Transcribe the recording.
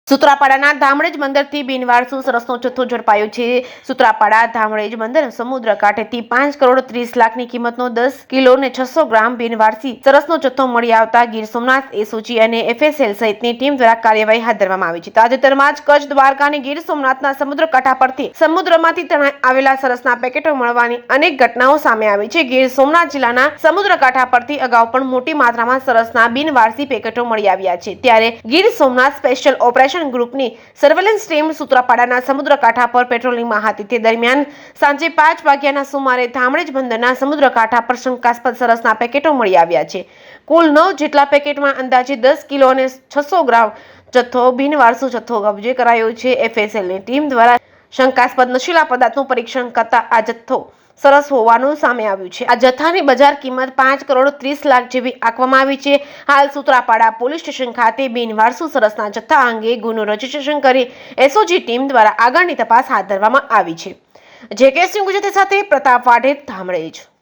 સૂત્રાપાડાના ધામરેજ બંદરથી બિનવારસુ સરસનો જથ્થો ઝડપાયો છે. સૂત્રાપાડા ધામરેજ બંદર સમુદ્ર કાંઠેથી 5,30,00,000ની કિંમતનો 10 કિલો ને 600 ગ્રામ બિનવારસી સરસનો જથ્થો મળી આવતા ગીર સોમનાથ એસઓજી અને એફએસએલ સહિતની ટીમ દ્વારા કાર્યવાહી હાથ ધરવામાં આવી છે. તાજેતરમાં જ કચ્છ, દ્વારકા અને ગીર સોમનાથના સમુદ્ર કાંઠા પરથી સમુદ્રમાંથી તણાઈ આવેલા સરસના પેકેટો મળવાની અનેક ઘટનાઓ સામે આવી છે. ગીર સોમનાથ જિલ્લાના સમુદ્ર કાંઠા પરથી અગાઉ પણ મોટી માત્રામાં સરસના બિનવારસી પેકેટો મળી આવ્યા છે. ત્યારે ગીર સોમનાથ સ્પેશિયલ ઓપરેશન ગ્રુપની સર્વેલન્સ ટીમ સૂત્રાપાડાના સમુદ્ર કાંઠા પર પેટ્રોલિંગમાં હતી. તે દરમિયાન સાંજે 5 વાગ્યાના સુમારે ધામરેજ બંદરના સમુદ્ર કાંઠા પર શંકાસ્પદ સરસના પેકેટો મળી આવ્યા છે. કુલ 9 જેટલા પેકેટમાં અંદાજે 10 કિલો અને 600 ગ્રામ જથ્થો બિનવારસુ જથ્થો કબજે કરાયો છે. એફએસએલની ટીમ દ્વારા શંકાસ્પદ નશીલા પદાર્થનું પરીક્ષણ કરતા આ જથ્થો સરસ હોવાનું સામે આવ્યું છે. આ જથ્થાની બજાર કિંમત 5,30,00,000 જેવી આંકવામાં આવી છે. હાલ સૂત્રાપાડા પોલીસ સ્ટેશન ખાતે બિનવારસુ સરસના જથ્થા અંગે ગુનો રજીસ્ટ્રેશન કરી એસઓજી ટીમ દ્વારા આગળની તપાસ હાથ ધરવામાં આવી છે. જેકે સિંહ ગુજરાતી સાથે પ્રતાપ વાઢેર, ધામરેજ.